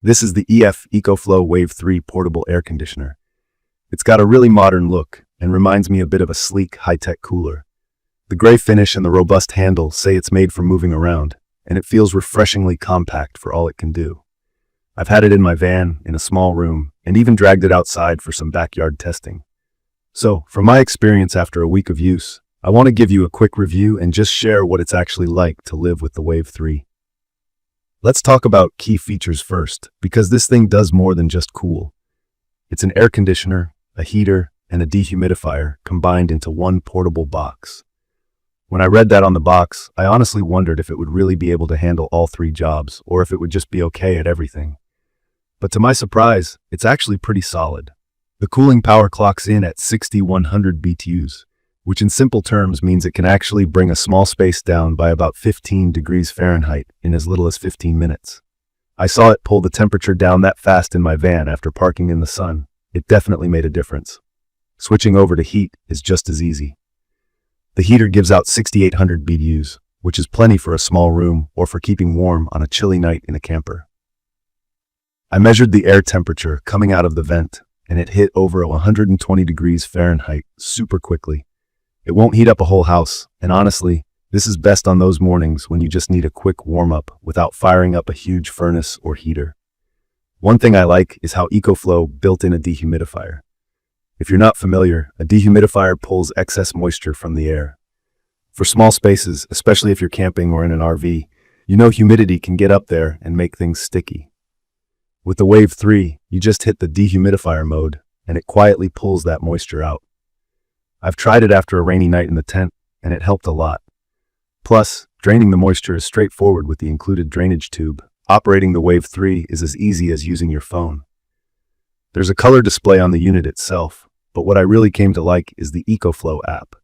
This is the EF ECOFLOW WAVE 3 portable air conditioner. It's got a really modern look and reminds me a bit of a sleek, high-tech cooler. The gray finish and the robust handle say it's made for moving around, and it feels refreshingly compact for all it can do. I've had it in my van, in a small room, and even dragged it outside for some backyard testing. So, from my experience after a week of use, I want to give you a quick review and just share what it's actually like to live with the WAVE 3. Let's talk about key features first, because this thing does more than just cool. It's an air conditioner, a heater, and a dehumidifier combined into one portable box. When I read that on the box, I honestly wondered if it would really be able to handle all three jobs, or if it would just be okay at everything. But to my surprise, it's actually pretty solid. The cooling power clocks in at 6100 BTUs, which in simple terms means it can actually bring a small space down by about 15 degrees Fahrenheit in as little as 15 minutes. I saw it pull the temperature down that fast in my van after parking in the sun. It definitely made a difference. Switching over to heat is just as easy. The heater gives out 6800 BTUs, which is plenty for a small room or for keeping warm on a chilly night in a camper. I measured the air temperature coming out of the vent, and it hit over 120 degrees Fahrenheit super quickly. It won't heat up a whole house, and honestly, this is best on those mornings when you just need a quick warm-up without firing up a huge furnace or heater. One thing I like is how EcoFlow built in a dehumidifier. If you're not familiar, a dehumidifier pulls excess moisture from the air. For small spaces, especially if you're camping or in an RV, you know humidity can get up there and make things sticky. With the WAVE 3, you just hit the dehumidifier mode, and it quietly pulls that moisture out. I've tried it after a rainy night in the tent, and it helped a lot. Plus, draining the moisture is straightforward with the included drainage tube. Operating the WAVE 3 is as easy as using your phone. There's a color display on the unit itself, but what I really came to like is the EcoFlow app.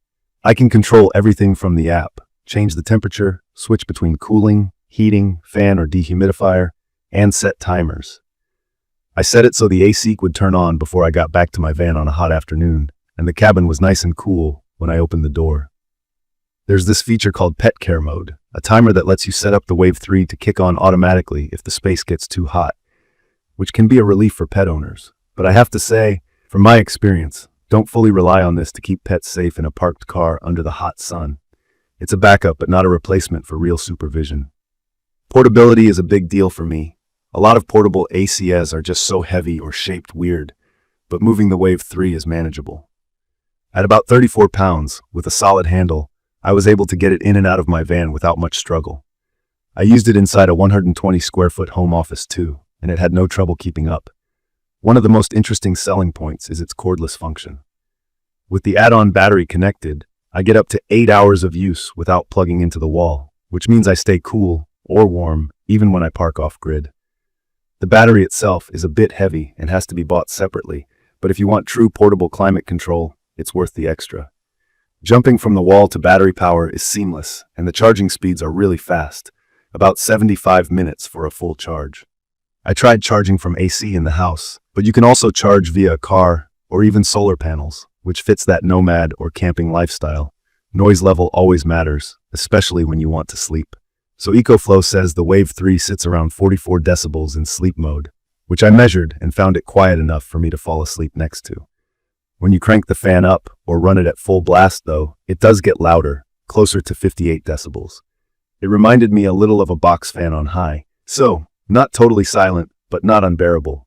I can control everything from the app, change the temperature, switch between cooling, heating, fan or dehumidifier, and set timers. I set it so the AC would turn on before I got back to my van on a hot afternoon, and the cabin was nice and cool when I opened the door. There's this feature called Pet Care Mode, a timer that lets you set up the WAVE 3 to kick on automatically if the space gets too hot, which can be a relief for pet owners. But I have to say, from my experience, don't fully rely on this to keep pets safe in a parked car under the hot sun. It's a backup but not a replacement for real supervision. Portability is a big deal for me. A lot of portable ACs are just so heavy or shaped weird, but moving the WAVE 3 is manageable. At about 34 pounds, with a solid handle, I was able to get it in and out of my van without much struggle. I used it inside a 120 square foot home office too, and it had no trouble keeping up. One of the most interesting selling points is its cordless function. With the add-on battery connected, I get up to 8 hours of use without plugging into the wall, which means I stay cool or warm even when I park off-grid. The battery itself is a bit heavy and has to be bought separately, but if you want true portable climate control, it's worth the extra. Jumping from the wall to battery power is seamless, and the charging speeds are really fast, about 75 minutes for a full charge. I tried charging from AC in the house, but you can also charge via a car or even solar panels, which fits that nomad or camping lifestyle. Noise level always matters, especially when you want to sleep. So EcoFlow says the WAVE 3 sits around 44 decibels in sleep mode, which I measured and found it quiet enough for me to fall asleep next to. When you crank the fan up or run it at full blast though, it does get louder, closer to 58 decibels. It reminded me a little of a box fan on high, so not totally silent, but not unbearable.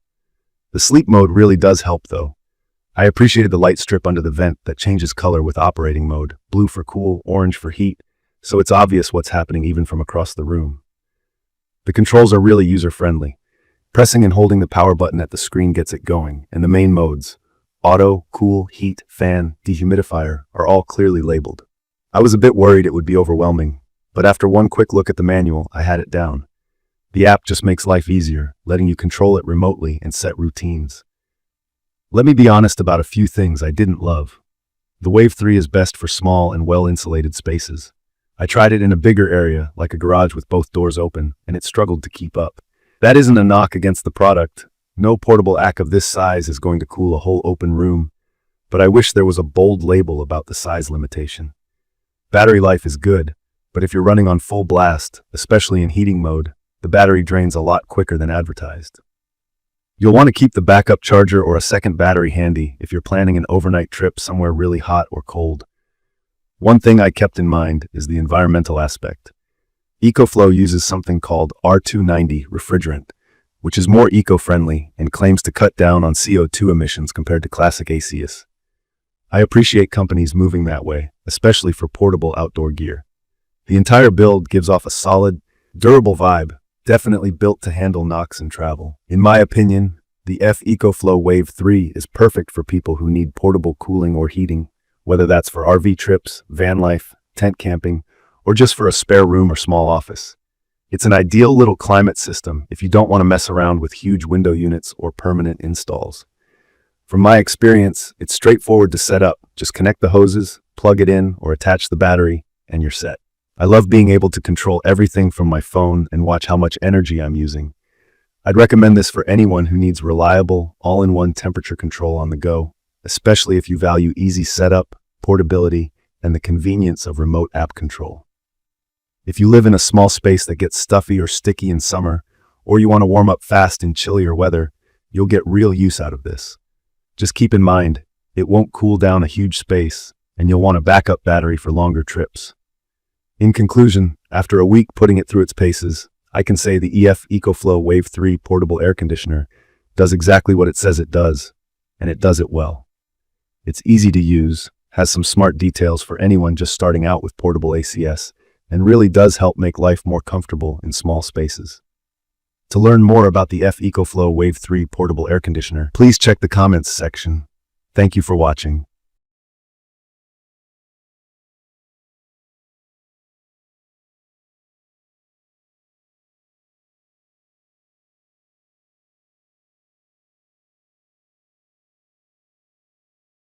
The sleep mode really does help though. I appreciated the light strip under the vent that changes color with operating mode, blue for cool, orange for heat, so it's obvious what's happening even from across the room. The controls are really user-friendly. Pressing and holding the power button at the screen gets it going, and the main modes, auto, cool, heat, fan, dehumidifier, are all clearly labeled. I was a bit worried it would be overwhelming, but after one quick look at the manual, I had it down. The app just makes life easier, letting you control it remotely and set routines. Let me be honest about a few things I didn't love. The WAVE 3 is best for small and well-insulated spaces. I tried it in a bigger area, like a garage with both doors open, and it struggled to keep up. That isn't a knock against the product. No portable AC of this size is going to cool a whole open room, but I wish there was a bold label about the size limitation. Battery life is good, but if you're running on full blast, especially in heating mode, the battery drains a lot quicker than advertised. You'll want to keep the backup charger or a second battery handy if you're planning an overnight trip somewhere really hot or cold. One thing I kept in mind is the environmental aspect. EcoFlow uses something called R290 refrigerant, which is more eco-friendly and claims to cut down on CO2 emissions compared to classic ACs. I appreciate companies moving that way, especially for portable outdoor gear. The entire build gives off a solid, durable vibe, definitely built to handle knocks and travel. In my opinion, the EF ECOFLOW WAVE 3 is perfect for people who need portable cooling or heating, whether that's for RV trips, van life, tent camping, or just for a spare room or small office. It's an ideal little climate system if you don't want to mess around with huge window units or permanent installs. From my experience, it's straightforward to set up. Just connect the hoses, plug it in, or attach the battery, and you're set. I love being able to control everything from my phone and watch how much energy I'm using. I'd recommend this for anyone who needs reliable, all-in-one temperature control on the go, especially if you value easy setup, portability, and the convenience of remote app control. If you live in a small space that gets stuffy or sticky in summer, or you want to warm up fast in chillier weather, you'll get real use out of this. Just keep in mind, it won't cool down a huge space, and you'll want a backup battery for longer trips. In conclusion, after a week putting it through its paces, I can say the EF ECOFLOW WAVE 3 portable air conditioner does exactly what it says it does, and it does it well. It's easy to use, has some smart details for anyone just starting out with portable ACS, and really does help make life more comfortable in small spaces. To learn more about the EF ECOFLOW WAVE 3 portable air conditioner, please check the comments section. Thank you for watching.